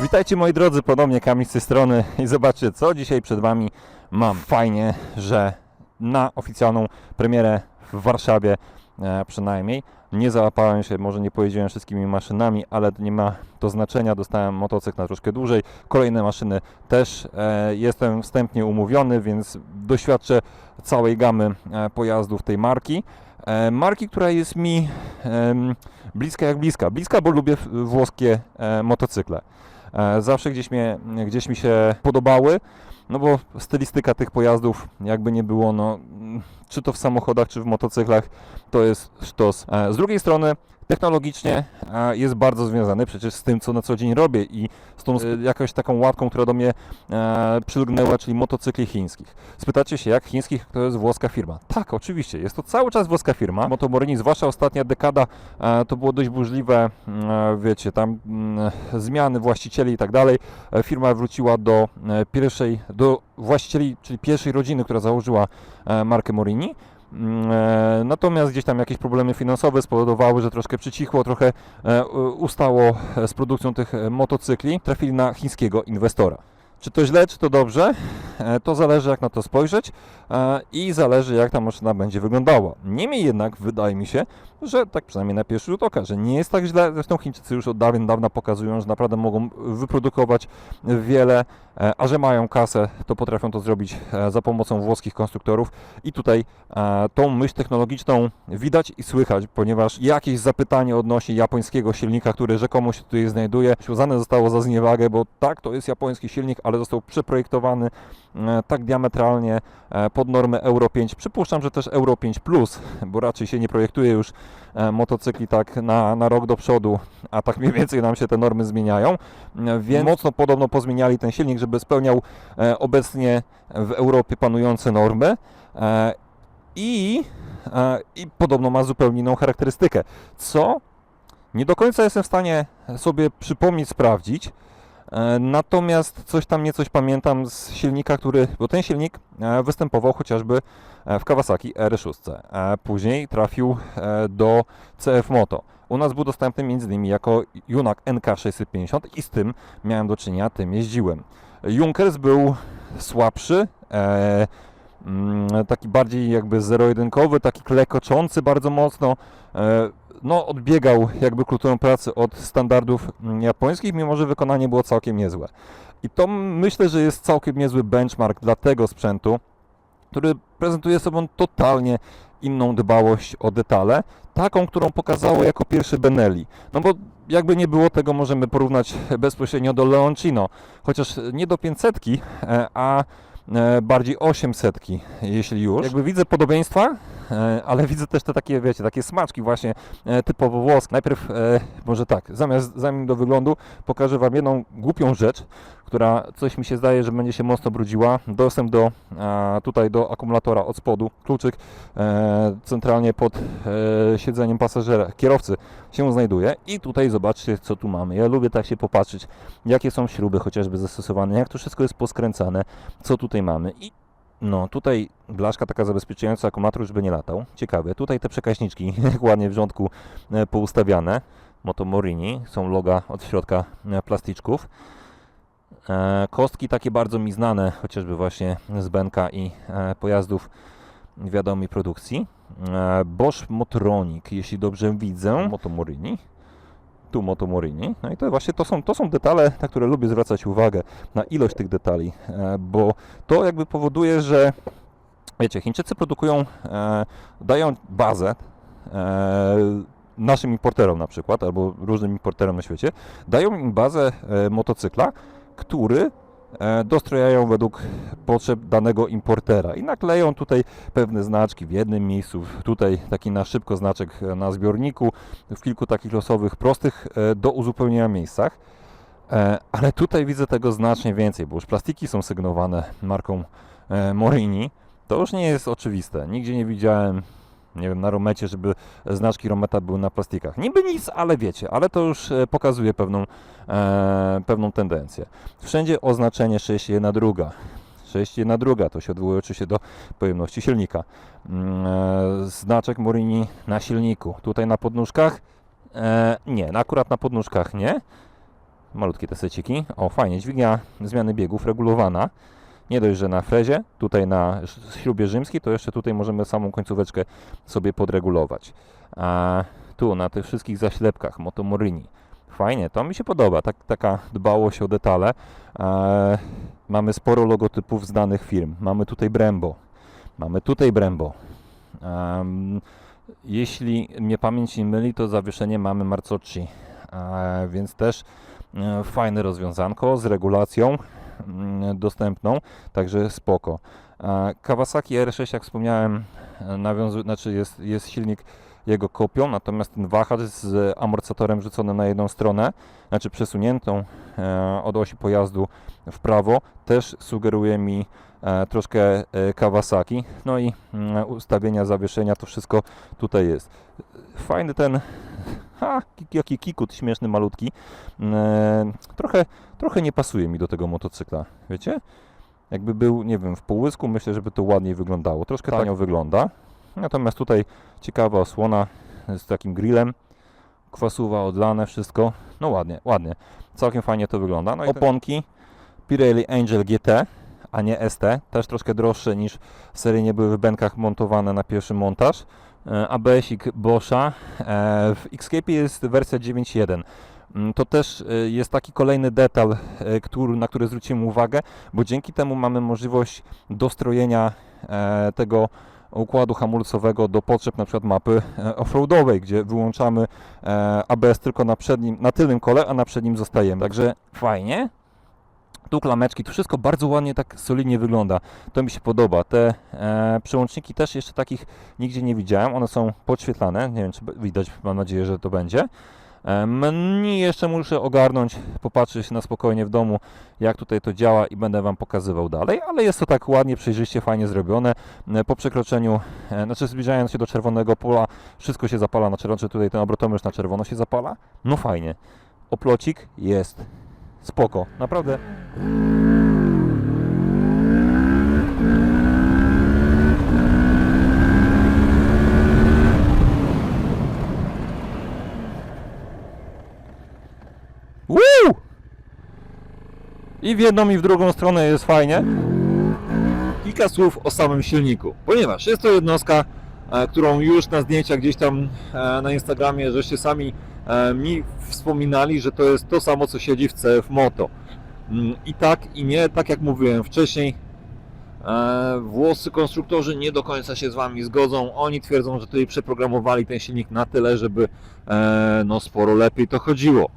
Witajcie moi drodzy, ponownie Kamil z tej strony i zobaczcie co dzisiaj przed Wami mam. Fajnie, że na oficjalną premierę w Warszawie przynajmniej nie załapałem się, może nie pojeździłem wszystkimi maszynami, ale nie ma to znaczenia, dostałem motocykl na troszkę dłużej, kolejne maszyny też, jestem wstępnie umówiony, więc doświadczę całej gamy pojazdów tej marki. Marki, która jest mi bliska jak bliska. Bliska, bo lubię włoskie motocykle. Zawsze gdzieś mi się podobały, no bo stylistyka tych pojazdów, jakby nie było, no, czy to w samochodach, czy w motocyklach, to jest sztos. Z drugiej strony technologicznie jest bardzo związany przecież z tym, co na co dzień robię i z tą jakąś taką łatką, która do mnie przylgnęła, czyli motocykli chińskich. Spytacie się, jak chińskich, to jest włoska firma. Tak, oczywiście, jest to cały czas włoska firma. Moto Morini, zwłaszcza ostatnia dekada, to było dość burzliwe, wiecie, tam zmiany właścicieli i tak dalej. Firma wróciła do właścicieli, czyli pierwszej rodziny, która założyła markę Morini. Natomiast gdzieś tam jakieś problemy finansowe spowodowały, że troszkę przycichło, trochę ustało z produkcją tych motocykli. Trafili na chińskiego inwestora. Czy to źle, czy to dobrze? To zależy, jak na to spojrzeć i zależy, jak ta maszyna będzie wyglądała. Niemniej jednak wydaje mi się, że tak przynajmniej na pierwszy rzut oka, że nie jest tak źle. Zresztą Chińczycy już od dawna pokazują, że naprawdę mogą wyprodukować wiele, a że mają kasę, to potrafią to zrobić za pomocą włoskich konstruktorów. I tutaj tą myśl technologiczną widać i słychać, ponieważ jakieś zapytanie odnośnie japońskiego silnika, który rzekomo się tutaj znajduje, uznane zostało za zniewagę, bo tak, to jest japoński silnik, ale został przeprojektowany tak diametralnie pod normę Euro 5. Przypuszczam, że też Euro 5 Plus, bo raczej się nie projektuje już motocykli tak na rok do przodu, a tak mniej więcej nam się te normy zmieniają, więc mocno podobno pozmieniali ten silnik, żeby spełniał obecnie w Europie panujące normy i podobno ma zupełnie inną charakterystykę, co nie do końca jestem w stanie sobie przypomnieć, sprawdzić. Natomiast coś pamiętam z silnika, bo ten silnik występował chociażby w Kawasaki R6. Później trafił do CF Moto. U nas był dostępny m.in. jako Junak NK650 i z tym miałem do czynienia, tym jeździłem. Junkers był słabszy, taki bardziej jakby zero-jedynkowy, taki klekoczący bardzo mocno. No, odbiegał jakby kulturą pracy od standardów japońskich, mimo że wykonanie było całkiem niezłe. I to myślę, że jest całkiem niezły benchmark dla tego sprzętu, który prezentuje sobą totalnie inną dbałość o detale, taką, którą pokazało jako pierwszy Benelli. No bo jakby nie było tego, możemy porównać bezpośrednio do Leoncino, chociaż nie do 500, a bardziej 800, jeśli już. Jakby widzę podobieństwa, ale widzę też te takie, wiecie, takie smaczki właśnie typowo włoskie. Najpierw, może tak, zanim do wyglądu, pokażę Wam jedną głupią rzecz, która coś mi się zdaje, że będzie się mocno brudziła. Dostęp tutaj do akumulatora od spodu, kluczyk centralnie pod siedzeniem pasażera, kierowcy się znajduje i tutaj zobaczcie, co tu mamy. Ja lubię tak się popatrzeć, jakie są śruby chociażby zastosowane, jak to wszystko jest poskręcane, co tutaj mamy. I no, tutaj blaszka taka zabezpieczająca akumulator, żeby nie latał. Ciekawe. Tutaj te przekaźniczki ładnie w rządku poustawiane. Moto Morini. Są loga od środka plasticzków. Kostki takie bardzo mi znane, chociażby właśnie z Benka i pojazdów wiadomej produkcji. Bosch Motronic, jeśli dobrze widzę. Moto Morini. Tu Moto Morini. No i to właśnie to są detale, na które lubię zwracać uwagę, na ilość tych detali, bo to jakby powoduje, że wiecie, Chińczycy produkują, dają bazę naszym importerom na przykład, albo różnym importerom na świecie, dają im bazę motocykla, który dostrojają według potrzeb danego importera i nakleją tutaj pewne znaczki w jednym miejscu, tutaj taki na szybko znaczek na zbiorniku, w kilku takich losowych, prostych do uzupełnienia miejscach, ale tutaj widzę tego znacznie więcej, bo już plastiki są sygnowane marką Morini, to już nie jest oczywiste, nigdzie nie widziałem, nie wiem, na Romecie, żeby znaczki Rometa były na plastikach. Niby nic, ale wiecie, ale to już pokazuje pewną tendencję. Wszędzie oznaczenie 6,1 6,1 to się odwołuje oczywiście do pojemności silnika. Znaczek Morini na silniku. Tutaj na podnóżkach? Nie, akurat na podnóżkach nie. malutkie te seciki. O, fajnie, dźwignia zmiany biegów regulowana. Nie dość, że na frezie, tutaj na śrubie rzymskiej, to jeszcze tutaj możemy samą końcóweczkę sobie podregulować. A tu na tych wszystkich zaślepkach Moto Morini. Fajnie, to mi się podoba, taka dbałość o detale. Mamy sporo logotypów z danych firm. Mamy tutaj Brembo. Mamy tutaj Brembo. Jeśli mnie pamięć nie myli, to zawieszenie mamy Marzocchi. Więc też fajne rozwiązanko z regulacją dostępną, także spoko. Kawasaki R6, jak wspomniałem, jest silnik jego kopią, natomiast ten wahacz z amortyzatorem rzuconym na jedną stronę, znaczy przesuniętą od osi pojazdu w prawo, też sugeruje mi troszkę Kawasaki. No i ustawienia zawieszenia, to wszystko tutaj jest. Fajny ten jaki kikut śmieszny, malutki. Trochę nie pasuje mi do tego motocykla, wiecie? Jakby był, nie wiem, w półłysku, myślę, żeby to ładniej wyglądało. Troszkę tanio wygląda. Natomiast tutaj ciekawa osłona z takim grillem. Kwasuwa odlane, wszystko. No ładnie. Całkiem fajnie to wygląda. No i oponki Pirelli Angel GT, a nie ST. Też troszkę droższe niż seryjnie były w Benkach montowane na pierwszy montaż. ABS-ik Boscha. W Xscape jest wersja 9.1. To też jest taki kolejny detal, na który zwróciłem uwagę, bo dzięki temu mamy możliwość dostrojenia tego układu hamulcowego do potrzeb na przykład mapy offroadowej, gdzie wyłączamy ABS tylko na tylnym kole, a na przednim zostajemy. Także fajnie. Tu klameczki, to wszystko bardzo ładnie, tak solidnie wygląda. To mi się podoba. Te przełączniki też jeszcze takich nigdzie nie widziałem. One są podświetlane. Nie wiem, czy widać, mam nadzieję, że to będzie. Menu jeszcze muszę ogarnąć, popatrzeć na spokojnie w domu, jak tutaj to działa i będę Wam pokazywał dalej, ale jest to tak ładnie, przejrzyście, fajnie zrobione. Po przekroczeniu, zbliżając się do czerwonego pola, wszystko się zapala na czerwono, czy tutaj ten obrotomierz na czerwono się zapala. No fajnie. Oplocik jest spoko, naprawdę. Woo! I w jedną i w drugą stronę jest fajnie. Kilka słów o samym silniku, ponieważ jest to jednostka, którą już na zdjęciach gdzieś tam na Instagramie żeście sami mi wspominali, że to jest to samo, co siedzi w CF Moto. I tak i nie, tak jak mówiłem wcześniej, włoscy konstruktorzy nie do końca się z Wami zgodzą. Oni twierdzą, że tutaj przeprogramowali ten silnik na tyle, żeby sporo lepiej to chodziło.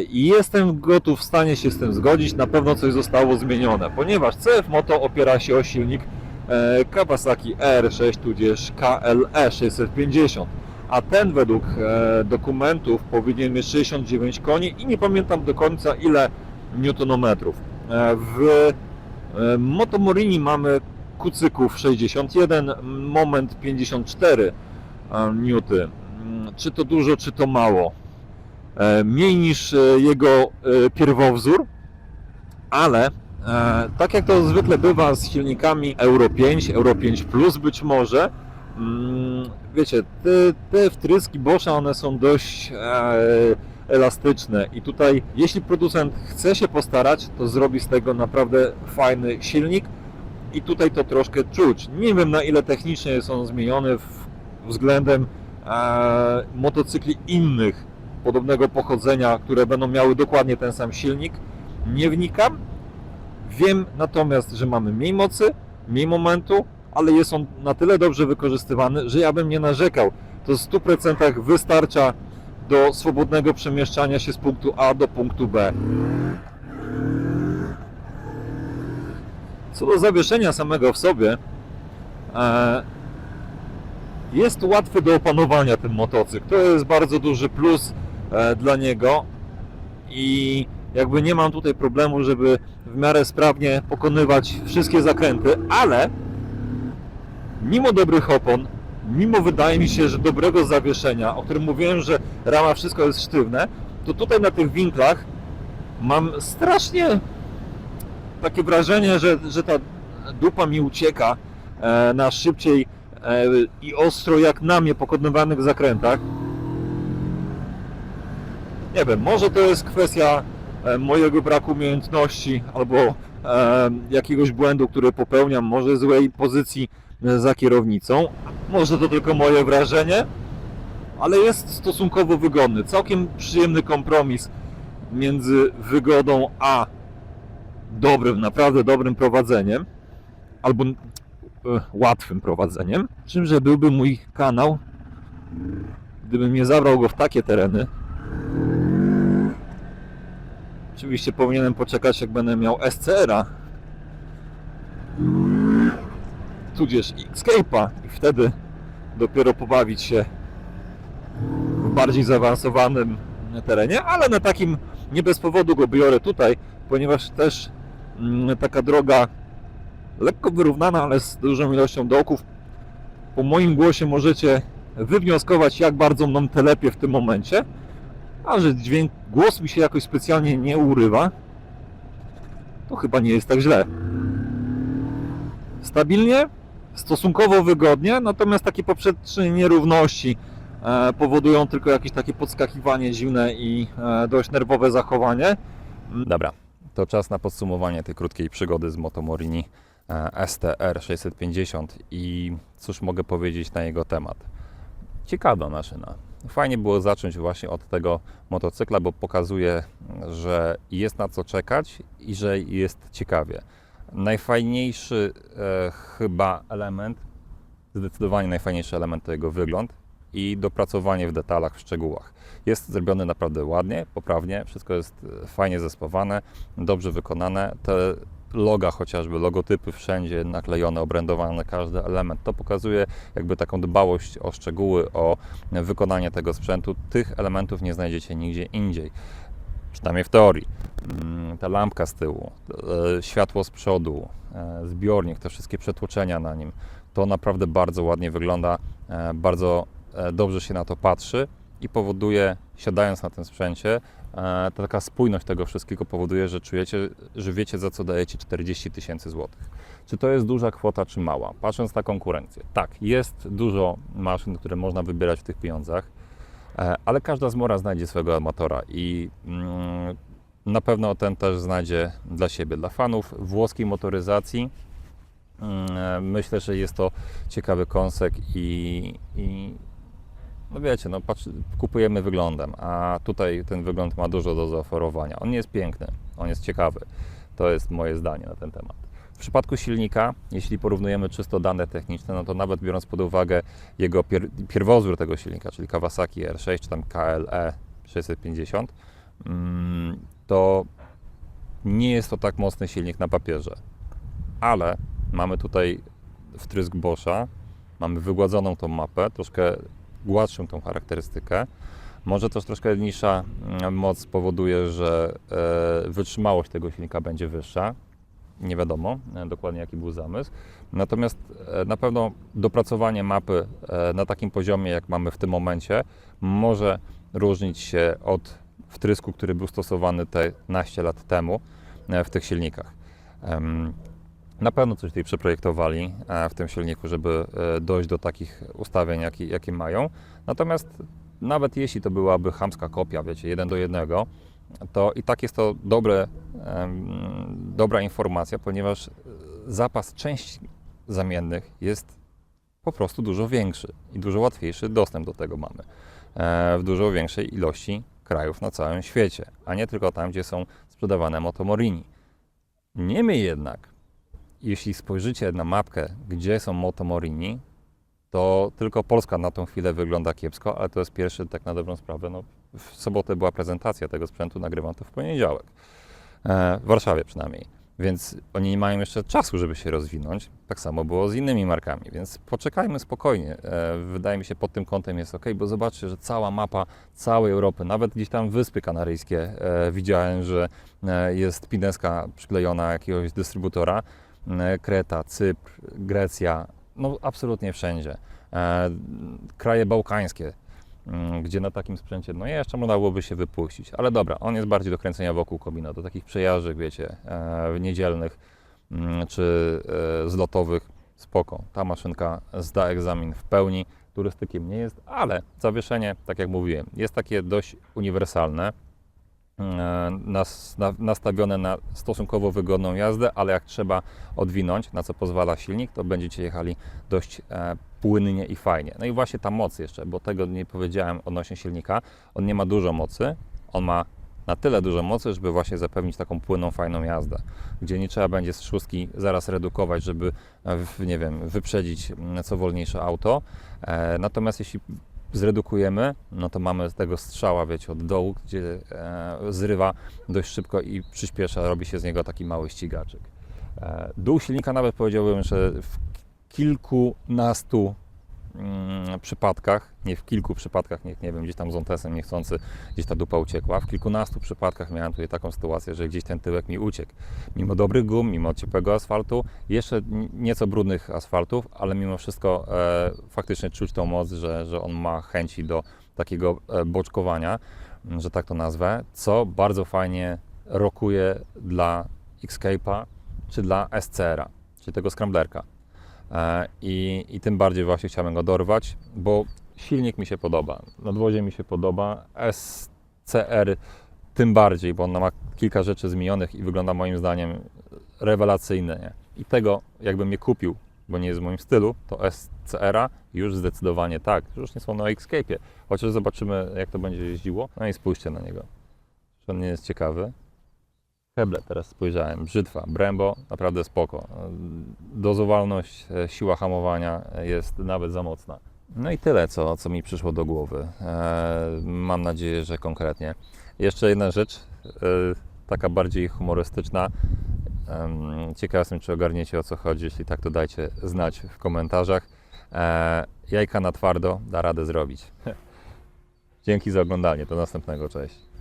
I jestem gotów, w stanie się z tym zgodzić. Na pewno coś zostało zmienione, ponieważ CF Moto opiera się o silnik Kawasaki ER6 tudzież KLE 650, a ten według dokumentów powinien mieć 69 koni i nie pamiętam do końca ile newtonometrów. W Moto Morini mamy kucyków 61, moment 54 newty. Czy to dużo, czy to mało? Mniej niż jego pierwowzór, ale tak jak to zwykle bywa z silnikami Euro 5, Euro 5 Plus być może, wiecie, te wtryski Boscha, one są dość elastyczne i tutaj jeśli producent chce się postarać, to zrobi z tego naprawdę fajny silnik i tutaj to troszkę czuć. Nie wiem, na ile technicznie jest on zmieniony względem motocykli innych podobnego pochodzenia, które będą miały dokładnie ten sam silnik. Nie wnikam. Wiem natomiast, że mamy mniej mocy, mniej momentu, ale jest on na tyle dobrze wykorzystywany, że ja bym nie narzekał. To w 100% wystarcza do swobodnego przemieszczania się z punktu A do punktu B. Co do zawieszenia samego w sobie, jest łatwy do opanowania ten motocykl. To jest bardzo duży plus dla niego i jakby nie mam tutaj problemu, żeby w miarę sprawnie pokonywać wszystkie zakręty, ale mimo dobrych opon, mimo wydaje mi się, że dobrego zawieszenia, o którym mówiłem, że rama wszystko jest sztywne, to tutaj na tych winklach mam strasznie takie wrażenie, że ta dupa mi ucieka na szybciej i ostro jak na mnie pokonywanych zakrętach. Nie wiem, może to jest kwestia mojego braku umiejętności albo jakiegoś błędu, który popełniam, może złej pozycji za kierownicą. Może to tylko moje wrażenie, ale jest stosunkowo wygodny. Całkiem przyjemny kompromis między wygodą a dobrym, naprawdę dobrym prowadzeniem, albo łatwym prowadzeniem. Czymże byłby mój kanał, gdybym nie zabrał go w takie tereny. Oczywiście powinienem poczekać, jak będę miał SCR-a, tudzież Escape'a i wtedy dopiero pobawić się w bardziej zaawansowanym terenie, ale na takim nie bez powodu go biorę tutaj, ponieważ też taka droga lekko wyrównana, ale z dużą ilością dołków. Po moim głosie możecie wywnioskować, jak bardzo mną telepie w tym momencie, a że głos mi się jakoś specjalnie nie urywa, to chyba nie jest tak źle. Stabilnie, stosunkowo wygodnie, natomiast takie poprzeczne nierówności powodują tylko jakieś takie podskakiwanie dziwne i dość nerwowe zachowanie. Dobra, to czas na podsumowanie tej krótkiej przygody z Motomorini STR 650 i cóż mogę powiedzieć na jego temat. Ciekawa maszyna. Fajnie było zacząć właśnie od tego motocykla, bo pokazuje, że jest na co czekać i że jest ciekawie. Najfajniejszy chyba element, zdecydowanie najfajniejszy element to jego wygląd i dopracowanie w detalach, w szczegółach. Jest zrobiony naprawdę ładnie, poprawnie, wszystko jest fajnie zespawane, dobrze wykonane. Te loga chociażby, logotypy wszędzie naklejone, obrędowane, każdy element. To pokazuje jakby taką dbałość o szczegóły, o wykonanie tego sprzętu. Tych elementów nie znajdziecie nigdzie indziej. Przynajmniej w teorii. Ta lampka z tyłu, światło z przodu, zbiornik, te wszystkie przetłoczenia na nim. To naprawdę bardzo ładnie wygląda, bardzo dobrze się na to patrzy i powoduje, siadając na tym sprzęcie, ta taka spójność tego wszystkiego powoduje, że czujecie, że wiecie, za co dajecie 40 000 złotych. Czy to jest duża kwota, czy mała? Patrząc na konkurencję. Tak, jest dużo maszyn, które można wybierać w tych pieniądzach, ale każda zmora znajdzie swego amatora i na pewno ten też znajdzie dla siebie, dla fanów włoskiej motoryzacji. Myślę, że jest to ciekawy kąsek i no wiecie, no kupujemy wyglądem, a tutaj ten wygląd ma dużo do zaoferowania. On nie jest piękny, on jest ciekawy. To jest moje zdanie na ten temat. W przypadku silnika, jeśli porównujemy czysto dane techniczne, no to nawet biorąc pod uwagę jego pierwowzór tego silnika, czyli Kawasaki R6 czy tam KLE 650, to nie jest to tak mocny silnik na papierze. Ale mamy tutaj wtrysk Boscha, mamy wygładzoną tą mapę, troszkę gładszą tą charakterystykę. Może też troszkę niższa moc powoduje, że wytrzymałość tego silnika będzie wyższa. Nie wiadomo dokładnie, jaki był zamysł. Natomiast na pewno dopracowanie mapy na takim poziomie, jak mamy w tym momencie, może różnić się od wtrysku, który był stosowany te naście lat temu w tych silnikach. Na pewno coś tutaj przeprojektowali w tym silniku, żeby dojść do takich ustawień, jakie mają. Natomiast nawet jeśli to byłaby chamska kopia, wiecie, 1 do 1, to i tak jest to dobra informacja, ponieważ zapas części zamiennych jest po prostu dużo większy i dużo łatwiejszy dostęp do tego mamy w dużo większej ilości krajów na całym świecie, a nie tylko tam, gdzie są sprzedawane Motomorini. Niemniej jednak, jeśli spojrzycie na mapkę, gdzie są Motomorini, to tylko Polska na tą chwilę wygląda kiepsko, ale to jest pierwszy, tak na dobrą sprawę, no, w sobotę była prezentacja tego sprzętu, nagrywam to w poniedziałek, w Warszawie przynajmniej, więc oni nie mają jeszcze czasu, żeby się rozwinąć, tak samo było z innymi markami, więc poczekajmy spokojnie, wydaje mi się pod tym kątem jest ok, bo zobaczcie, że cała mapa całej Europy, nawet gdzieś tam Wyspy Kanaryjskie, widziałem, że jest pineska przyklejona jakiegoś dystrybutora, Kreta, Cypr, Grecja, no absolutnie wszędzie. Kraje bałkańskie, gdzie na takim sprzęcie, no jeszcze można byłoby się wypuścić, ale dobra, on jest bardziej do kręcenia wokół komina, do takich przejażdżek, wiecie, niedzielnych czy zlotowych, spoko. Ta maszynka zda egzamin w pełni, turystykiem nie jest, ale zawieszenie, tak jak mówiłem, jest takie dość uniwersalne, nastawione na stosunkowo wygodną jazdę, ale jak trzeba odwinąć, na co pozwala silnik, to będziecie jechali dość płynnie i fajnie. No i właśnie ta moc jeszcze, bo tego nie powiedziałem odnośnie silnika, on nie ma dużo mocy, on ma na tyle dużo mocy, żeby właśnie zapewnić taką płynną, fajną jazdę, gdzie nie trzeba będzie z szóstki zaraz redukować, żeby, nie wiem, wyprzedzić co wolniejsze auto. Natomiast jeśli zredukujemy, no to mamy tego strzała, wiecie, od dołu, gdzie zrywa dość szybko i przyspiesza, robi się z niego taki mały ścigaczek. Dół silnika nawet powiedziałbym, że w kilkunastu przypadkach, nie w kilku przypadkach, nie wiem, gdzieś tam z Ontesem niechcący, gdzieś ta dupa uciekła. W kilkunastu przypadkach miałem tutaj taką sytuację, że gdzieś ten tyłek mi uciekł. Mimo dobrych gum, mimo ciepłego asfaltu, jeszcze nieco brudnych asfaltów, ale mimo wszystko faktycznie czuć tą moc, że on ma chęci do takiego boczkowania, że tak to nazwę, co bardzo fajnie rokuje dla Xscape'a czy dla SCR-a, czyli tego scramblerka. I tym bardziej właśnie chciałem go dorwać, bo silnik mi się podoba, nadwozie mi się podoba, SCR tym bardziej, bo on ma kilka rzeczy zmienionych i wygląda moim zdaniem rewelacyjnie. Nie? I tego jakbym je kupił, bo nie jest w moim stylu, to SCR-a już zdecydowanie tak, już nie są na Xscape'ie, chociaż zobaczymy jak to będzie jeździło. No i spójrzcie na niego, czy on nie jest ciekawy. Heble teraz spojrzałem, brzytwa, Brembo, naprawdę spoko. Dozowalność, siła hamowania jest nawet za mocna. No i tyle, co mi przyszło do głowy. Mam nadzieję, że konkretnie. Jeszcze jedna rzecz, taka bardziej humorystyczna. Ciekaw jestem, czy ogarniecie, o co chodzi. Jeśli tak, to dajcie znać w komentarzach. Jajka na twardo da radę zrobić. Dzięki za oglądanie. Do następnego. Cześć.